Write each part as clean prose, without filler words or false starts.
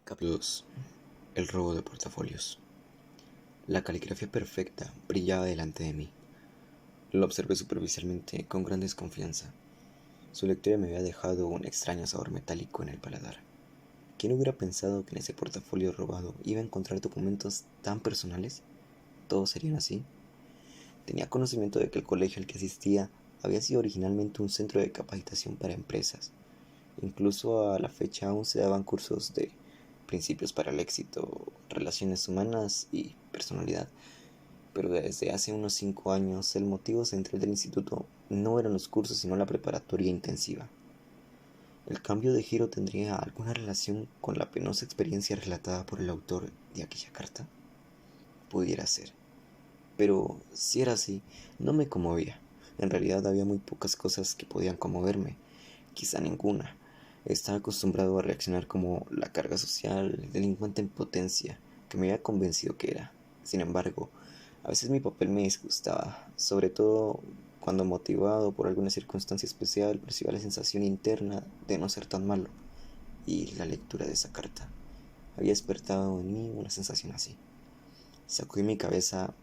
Capítulo 2. El robo de portafolios. La caligrafía perfecta brillaba delante de mí. Lo observé superficialmente con gran desconfianza. Su lectura me había dejado un extraño sabor metálico en el paladar. ¿Quién hubiera pensado que en ese portafolio robado iba a encontrar documentos tan personales? ¿Todos serían así? Tenía conocimiento de que el colegio al que asistía había sido originalmente un centro de capacitación para empresas. Incluso a la fecha aún se daban cursos de principios para el éxito, relaciones humanas y personalidad. Pero desde hace unos 5 años el motivo central del instituto no eran los cursos sino la preparatoria intensiva. ¿El cambio de giro tendría alguna relación con la penosa experiencia relatada por el autor de aquella carta? Pudiera ser. Pero si era así, no me conmovía. En realidad había muy pocas cosas que podían conmoverme, quizá ninguna. Estaba acostumbrado a reaccionar como la carga social, el delincuente en potencia, que me había convencido que era. Sin embargo, a veces mi papel me disgustaba, sobre todo cuando, motivado por alguna circunstancia especial, percibía la sensación interna de no ser tan malo. Y la lectura de esa carta había despertado en mí una sensación así. Sacudí mi cabeza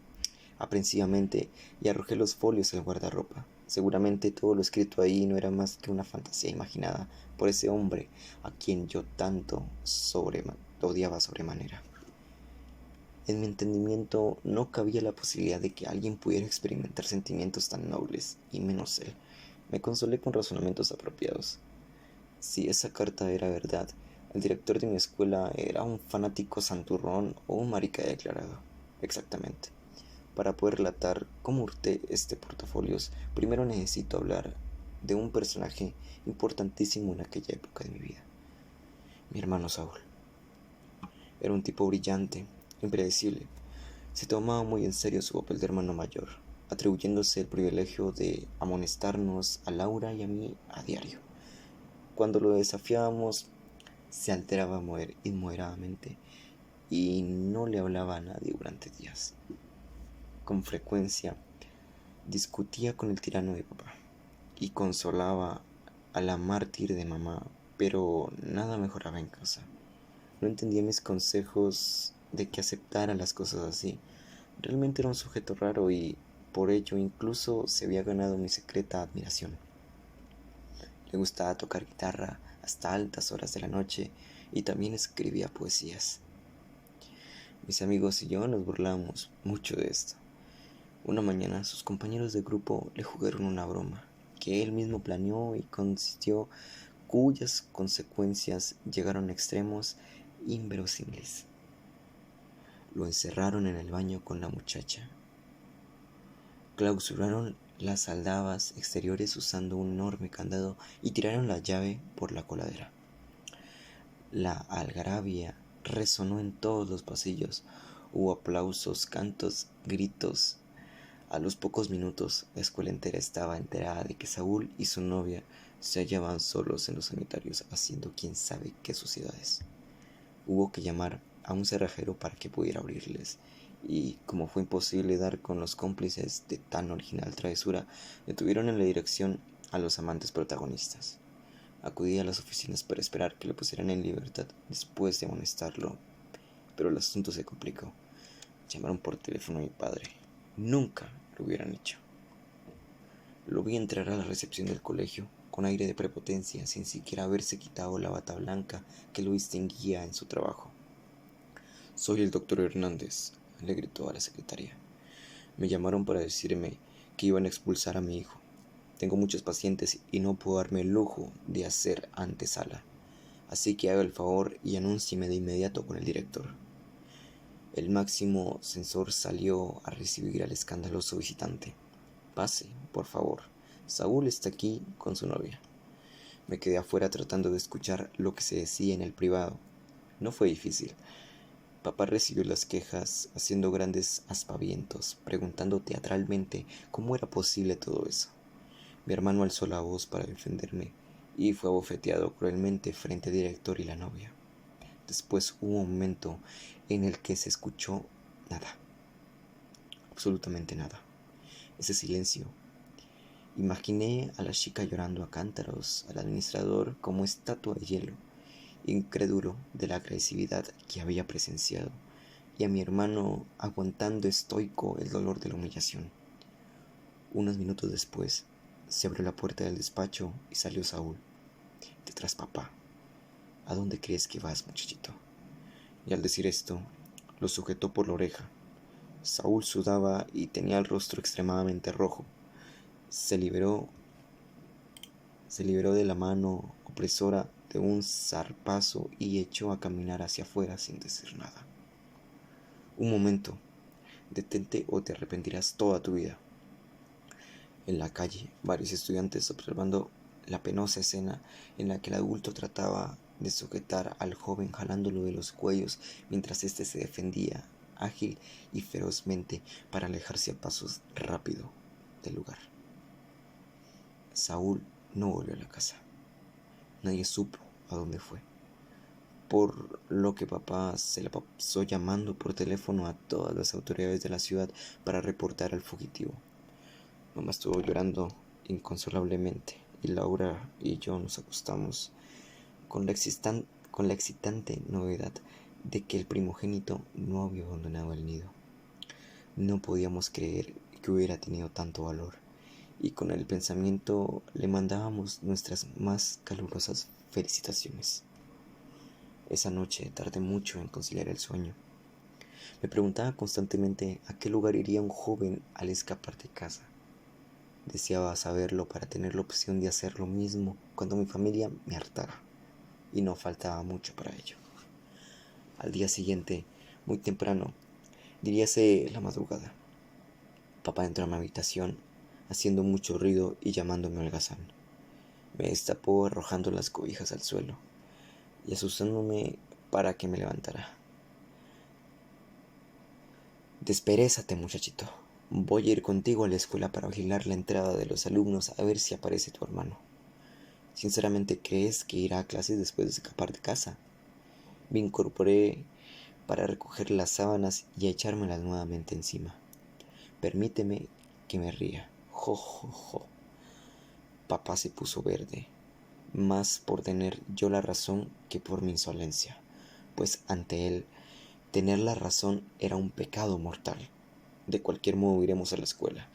aprensivamente y arrojé los folios al guardarropa. Seguramente todo lo escrito ahí no era más que una fantasía imaginada por ese hombre a quien yo tanto odiaba sobremanera. En mi entendimiento no cabía la posibilidad de que alguien pudiera experimentar sentimientos tan nobles, y menos él. Me consolé con razonamientos apropiados. Si esa carta era verdad, el director de mi escuela era un fanático santurrón o un marica declarado. Exactamente. Para poder relatar cómo hurté este portafolios, primero necesito hablar de un personaje importantísimo en aquella época de mi vida. Mi hermano Saúl. Era un tipo brillante, impredecible. Se tomaba muy en serio su papel de hermano mayor, atribuyéndose el privilegio de amonestarnos a Laura y a mí a diario. Cuando lo desafiábamos, se alteraba inmoderadamente y no le hablaba a nadie durante días. Con frecuencia discutía con el tirano de papá y consolaba a la mártir de mamá, pero nada mejoraba en casa. No entendía mis consejos de que aceptara las cosas así. Realmente era un sujeto raro y por ello incluso se había ganado mi secreta admiración. Le gustaba tocar guitarra hasta altas horas de la noche y también escribía poesías. Mis amigos y yo nos burlábamos mucho de esto. Una mañana sus compañeros de grupo le jugaron una broma que él mismo planeó y consistió, cuyas consecuencias llegaron a extremos inverosímiles. Lo encerraron en el baño con la muchacha. Clausuraron las aldabas exteriores usando un enorme candado y tiraron la llave por la coladera. La algarabía resonó en todos los pasillos. Hubo aplausos, cantos, gritos. A los pocos minutos, la escuela entera estaba enterada de que Saúl y su novia se hallaban solos en los sanitarios haciendo quién sabe qué suciedades. Hubo que llamar a un cerrajero para que pudiera abrirles, y como fue imposible dar con los cómplices de tan original travesura, detuvieron en la dirección a los amantes protagonistas. Acudí a las oficinas para esperar que lo pusieran en libertad después de amonestarlo, pero el asunto se complicó. Llamaron por teléfono a mi padre. Nunca lo hubieran hecho. Lo vi entrar a la recepción del colegio con aire de prepotencia, sin siquiera haberse quitado la bata blanca que lo distinguía en su trabajo. «Soy el doctor Hernández», le gritó a la secretaria. «Me llamaron para decirme que iban a expulsar a mi hijo. Tengo muchos pacientes y no puedo darme el lujo de hacer antesala. Así que haga el favor y anúncieme de inmediato con el director». El máximo censor salió a recibir al escandaloso visitante. «Pase, por favor. Saúl está aquí con su novia». Me quedé afuera tratando de escuchar lo que se decía en el privado. No fue difícil. Papá recibió las quejas haciendo grandes aspavientos, preguntando teatralmente cómo era posible todo eso. Mi hermano alzó la voz para defenderme y fue abofeteado cruelmente frente al director y la novia. Después hubo un momento en el que se escuchó nada, absolutamente nada. Ese silencio. Imaginé a la chica llorando a cántaros, al administrador como estatua de hielo, incrédulo de la agresividad que había presenciado, y a mi hermano aguantando estoico el dolor de la humillación. Unos minutos después, se abrió la puerta del despacho y salió Saúl. Detrás, papá. ¿A dónde crees que vas, muchachito? Y al decir esto, lo sujetó por la oreja. Saúl sudaba y tenía el rostro extremadamente rojo. Se liberó de la mano opresora de un zarpazo y echó a caminar hacia afuera sin decir nada. Un momento, detente o te arrepentirás toda tu vida. En la calle, varios estudiantes observando la penosa escena en la que el adulto trataba de sujetar al joven jalándolo de los cuellos mientras éste se defendía, ágil y ferozmente, para alejarse a pasos rápido del lugar. Saúl no volvió a la casa. Nadie supo a dónde fue, por lo que papá se la pasó llamando por teléfono a todas las autoridades de la ciudad para reportar al fugitivo. Mamá estuvo llorando inconsolablemente y Laura y yo nos acostamos con la excitante novedad de que el primogénito no había abandonado el nido. No podíamos creer que hubiera tenido tanto valor, y con el pensamiento le mandábamos nuestras más calurosas felicitaciones. Esa noche tardé mucho en conciliar el sueño. Me preguntaba constantemente a qué lugar iría un joven al escapar de casa. Deseaba saberlo para tener la opción de hacer lo mismo cuando mi familia me hartara, y no faltaba mucho para ello. Al día siguiente, muy temprano, diríase la madrugada, papá entró a mi habitación, haciendo mucho ruido y llamándome holgazán. Me destapó arrojando las cobijas al suelo y asustándome para que me levantara. Desperésate, muchachito. Voy a ir contigo a la escuela para vigilar la entrada de los alumnos a ver si aparece tu hermano. ¿Sinceramente crees que irá a clases después de escapar de casa? Me incorporé para recoger las sábanas y echármelas nuevamente encima. Permíteme que me ría. Jo, jo, jo. Papá se puso verde, más por tener yo la razón que por mi insolencia, pues ante él tener la razón era un pecado mortal. De cualquier modo iremos a la escuela.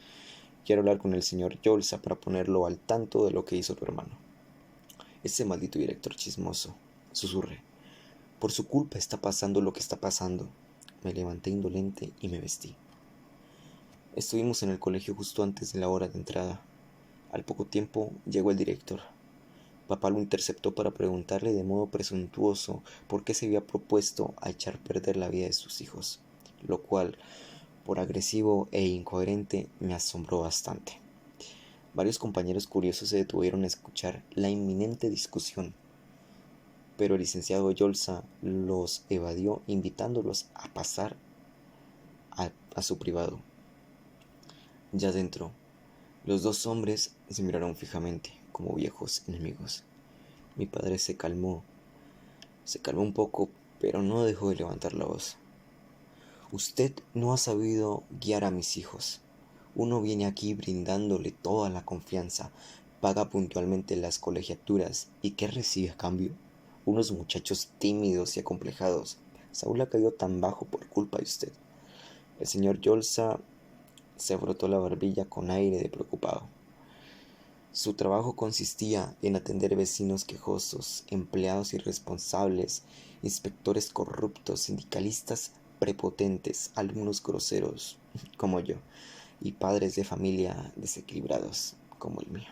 Quiero hablar con el señor Yolsa para ponerlo al tanto de lo que hizo tu hermano. Ese maldito director chismoso, susurré. Por su culpa está pasando lo que está pasando. Me levanté indolente y me vestí. Estuvimos en el colegio justo antes de la hora de entrada. Al poco tiempo llegó el director. Papá lo interceptó para preguntarle de modo presuntuoso por qué se había propuesto a echar a perder la vida de sus hijos, lo cual, por agresivo e incoherente, me asombró bastante. Varios compañeros curiosos se detuvieron a escuchar la inminente discusión, pero el licenciado Yolsa los evadió invitándolos a pasar a su privado. Ya dentro, los dos hombres se miraron fijamente, como viejos enemigos. Mi padre se calmó un poco, pero no dejó de levantar la voz. Usted no ha sabido guiar a mis hijos. Uno viene aquí brindándole toda la confianza, paga puntualmente las colegiaturas, ¿y qué recibe a cambio? Unos muchachos tímidos y acomplejados. Saúl ha caído tan bajo por culpa de usted. El señor Yolsa se frotó la barbilla con aire de preocupado. Su trabajo consistía en atender vecinos quejosos, empleados irresponsables, inspectores corruptos, sindicalistas prepotentes, alumnos groseros, como yo, y padres de familia desequilibrados, como el mío.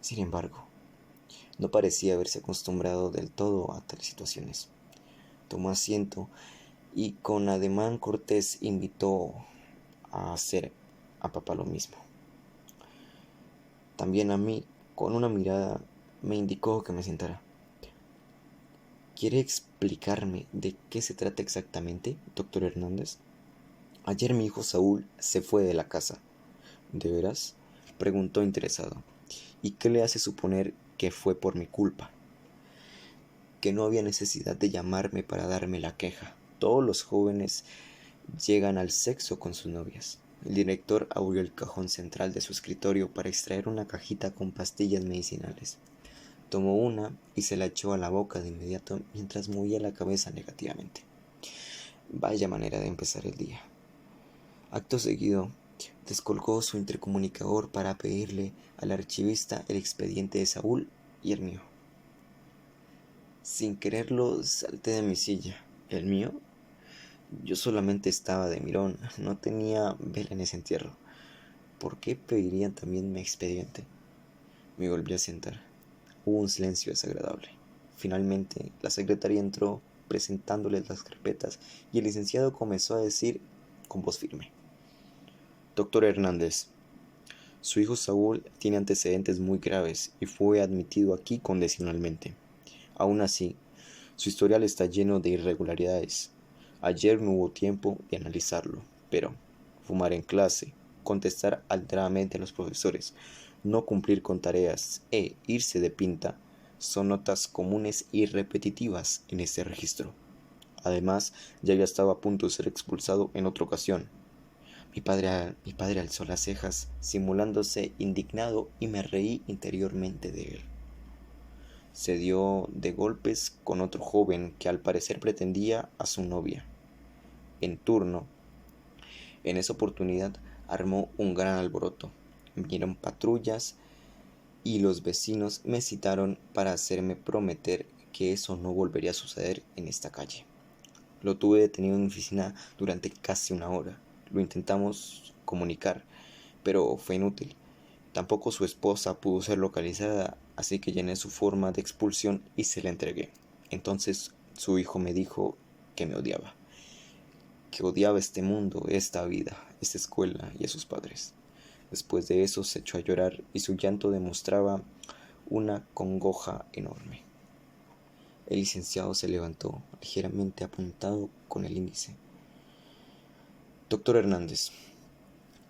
Sin embargo, no parecía haberse acostumbrado del todo a tales situaciones. Tomó asiento y con ademán cortés invitó a hacer a papá lo mismo. También a mí, con una mirada, me indicó que me sentara. ¿Quiere explicarme de qué se trata exactamente, doctor Hernández? Ayer mi hijo Saúl se fue de la casa. ¿De veras?, preguntó interesado. ¿Y qué le hace suponer que fue por mi culpa? Que no había necesidad de llamarme para darme la queja. Todos los jóvenes llegan al sexo con sus novias. El director abrió el cajón central de su escritorio para extraer una cajita con pastillas medicinales. Tomó una y se la echó a la boca de inmediato mientras movía la cabeza negativamente. Vaya manera de empezar el día. Acto seguido, descolgó su intercomunicador para pedirle al archivista el expediente de Saúl y el mío. Sin quererlo, salté de mi silla. ¿El mío? Yo solamente estaba de mirón, no tenía vela en ese entierro. ¿Por qué pedirían también mi expediente? Me volví a sentar. Hubo un silencio desagradable. Finalmente, la secretaria entró presentándoles las carpetas y el licenciado comenzó a decir con voz firme: Doctor Hernández, su hijo Saúl tiene antecedentes muy graves y fue admitido aquí condicionalmente. Aún así, su historial está lleno de irregularidades. Ayer no hubo tiempo de analizarlo, pero fumar en clase, contestar alteradamente a los profesores, no cumplir con tareas e irse de pinta son notas comunes y repetitivas en este registro. Además, ya había estado a punto de ser expulsado en otra ocasión. Mi padre alzó las cejas, simulándose indignado, y me reí interiormente de él. Se dio de golpes con otro joven que al parecer pretendía a su novia. En turno, en esa oportunidad, armó un gran alboroto. Vinieron patrullas y los vecinos me citaron para hacerme prometer que eso no volvería a suceder en esta calle. Lo tuve detenido en mi oficina durante casi una hora. Lo intentamos comunicar, pero fue inútil. Tampoco su esposa pudo ser localizada, así que llené su forma de expulsión y se la entregué. Entonces su hijo me dijo que me odiaba, que odiaba este mundo, esta vida, esta escuela y a sus padres. Después de eso se echó a llorar y su llanto demostraba una congoja enorme. El licenciado se levantó, ligeramente apuntado con el índice. Doctor Hernández,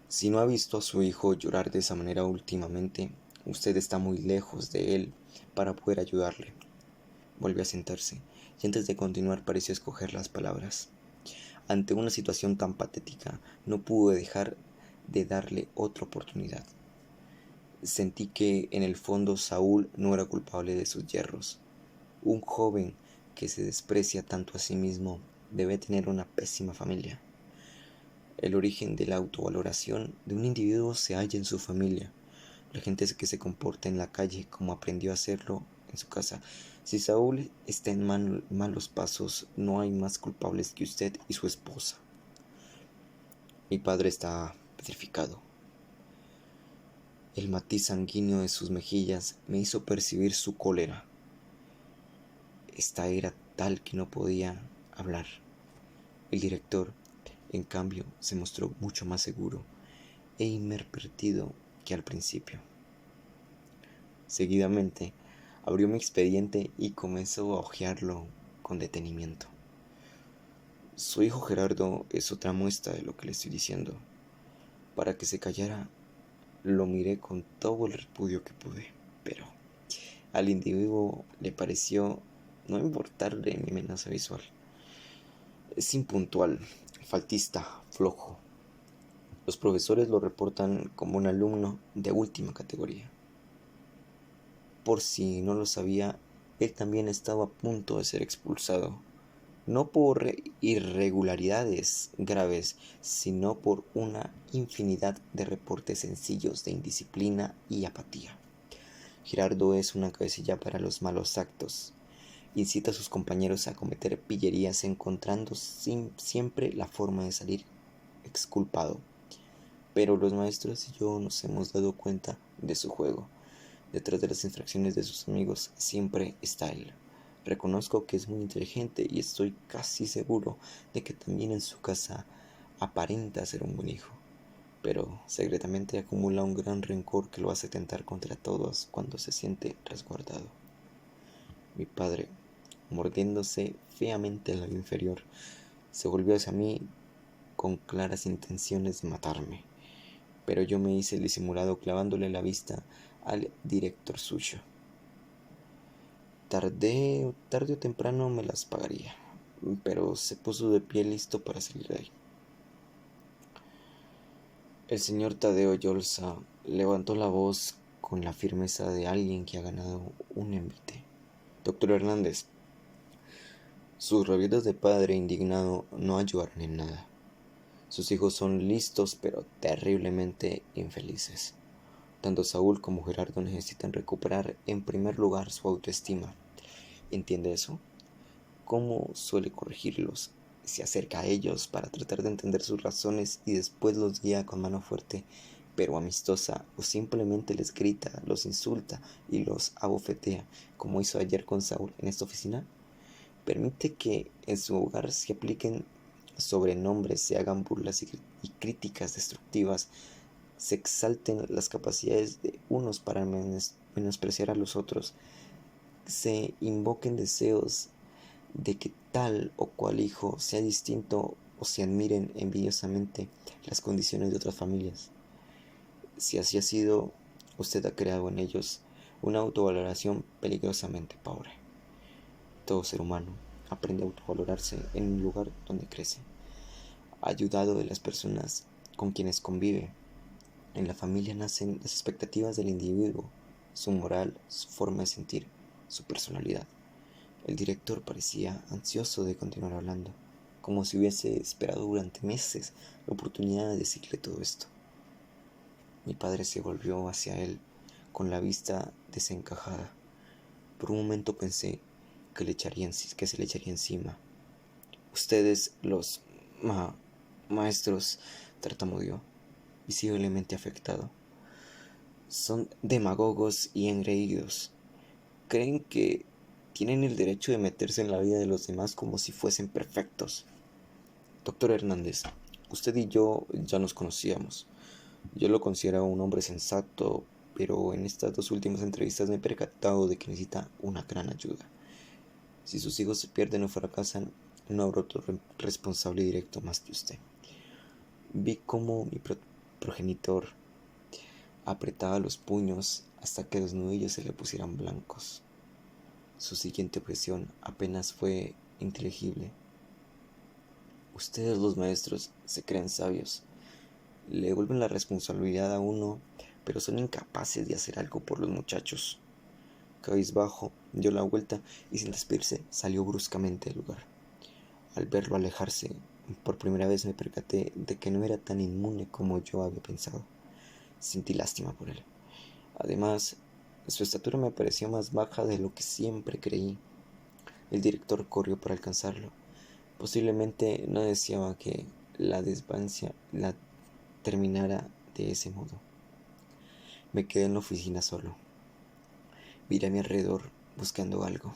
si no ha visto a su hijo llorar de esa manera últimamente, usted está muy lejos de él para poder ayudarle. Volvió a sentarse y antes de continuar pareció escoger las palabras. Ante una situación tan patética, no pude dejar de darle otra oportunidad. Sentí que en el fondo Saúl no era culpable de sus yerros. Un joven que se desprecia tanto a sí mismo debe tener una pésima familia. El origen de la autovaloración de un individuo se halla en su familia. La gente que se comporta en la calle como aprendió a hacerlo en su casa. Si Saúl está en malos pasos, no hay más culpables que usted y su esposa. Mi padre está petrificado. El matiz sanguíneo de sus mejillas me hizo percibir su cólera. Esta era tal que no podía hablar. El director, en cambio, se mostró mucho más seguro e inadvertido que al principio. Seguidamente, abrió mi expediente y comenzó a hojearlo con detenimiento. Su hijo Gerardo es otra muestra de lo que le estoy diciendo. Para que se callara, lo miré con todo el repudio que pude, pero al individuo le pareció no importarle mi amenaza visual. Es impuntual, faltista, flojo. Los profesores lo reportan como un alumno de última categoría. Por si no lo sabía, él también estaba a punto de ser expulsado, no por irregularidades graves, sino por una infinidad de reportes sencillos de indisciplina y apatía. Gerardo es una cabecilla para los malos actos. Incita a sus compañeros a cometer pillerías, encontrando siempre la forma de salir exculpado. Pero los maestros y yo nos hemos dado cuenta de su juego. Detrás de las infracciones de sus amigos siempre está él. Reconozco que es muy inteligente y estoy casi seguro de que también en su casa aparenta ser un buen hijo, pero secretamente acumula un gran rencor que lo hace tentar contra todos cuando se siente resguardado. Mi padre, mordiéndose feamente el labio inferior, se volvió hacia mí con claras intenciones de matarme, pero yo me hice el disimulado clavándole la vista al director suyo. Tarde o temprano me las pagaría, pero se puso de pie listo para salir de ahí. El señor Tadeo Yolsa levantó la voz con la firmeza de alguien que ha ganado un envite. Doctor Hernández, sus rabietas de padre indignado no ayudaron en nada. Sus hijos son listos pero terriblemente infelices. Tanto Saúl como Gerardo necesitan recuperar en primer lugar su autoestima. ¿Entiende eso? ¿Cómo suele corregirlos? Se acerca a ellos para tratar de entender sus razones y después los guía con mano fuerte pero amistosa, o simplemente les grita, los insulta y los abofetea, como hizo ayer con Saúl en esta oficina. Permite que en su hogar se apliquen sobrenombres, se hagan burlas y críticas destructivas, se exalten las capacidades de unos para menospreciar a los otros, se invoquen deseos de que tal o cual hijo sea distinto o se admiren envidiosamente las condiciones de otras familias. Si así ha sido, usted ha creado en ellos una autovaloración peligrosamente pobre. Todo ser humano aprende a autovalorarse en un lugar donde crece, ayudado de las personas con quienes convive. En la familia nacen las expectativas del individuo, su moral, su forma de sentir, su personalidad. El director parecía ansioso de continuar hablando, como si hubiese esperado durante meses la oportunidad de decirle todo esto. Mi padre se volvió hacia él con la vista desencajada. Por un momento pensé que se le echaría encima. Ustedes, los maestros, tartamudeó, visiblemente afectado, son demagogos y engreídos. Creen que tienen el derecho de meterse en la vida de los demás como si fuesen perfectos. Doctor Hernández, usted y yo ya nos conocíamos. Yo lo considero un hombre sensato, pero en estas dos últimas entrevistas me he percatado de que necesita una gran ayuda. Si sus hijos se pierden o fracasan, no habrá otro responsable directo más que usted. Vi cómo mi progenitor apretaba los puños hasta que los nudillos se le pusieran blancos. Su siguiente objeción apenas fue inteligible. Ustedes, los maestros, se creen sabios. Le devuelven la responsabilidad a uno, pero son incapaces de hacer algo por los muchachos. Cabizbajo, dio la vuelta y sin despedirse salió bruscamente del lugar. Al verlo alejarse, por primera vez me percaté de que no era tan inmune como yo había pensado. Sentí lástima por él. Además, su estatura me pareció más baja de lo que siempre creí. El director corrió para alcanzarlo. Posiblemente no deseaba que la desvancia la terminara de ese modo. Me quedé en la oficina solo. Miré a mi alrededor buscando algo,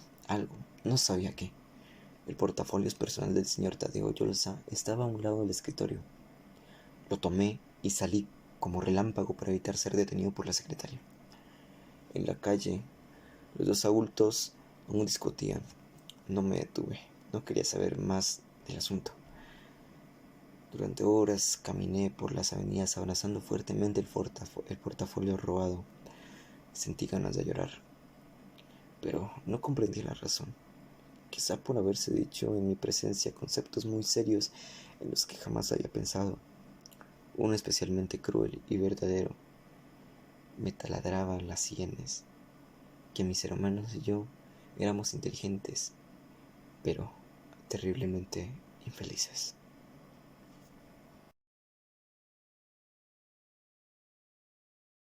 no sabía qué. El portafolio personal del señor Tadeo Yolza estaba a un lado del escritorio. Lo tomé y salí como relámpago para evitar ser detenido por la secretaria. En la calle, los dos adultos aún discutían. No me detuve, no quería saber más del asunto. Durante horas caminé por las avenidas abrazando fuertemente el portafolio robado. Sentí ganas de llorar, pero no comprendí la razón. Quizá por haberse dicho en mi presencia conceptos muy serios en los que jamás había pensado. Uno especialmente cruel y verdadero me taladraba las sienes, que mis hermanos y yo éramos inteligentes, pero terriblemente infelices.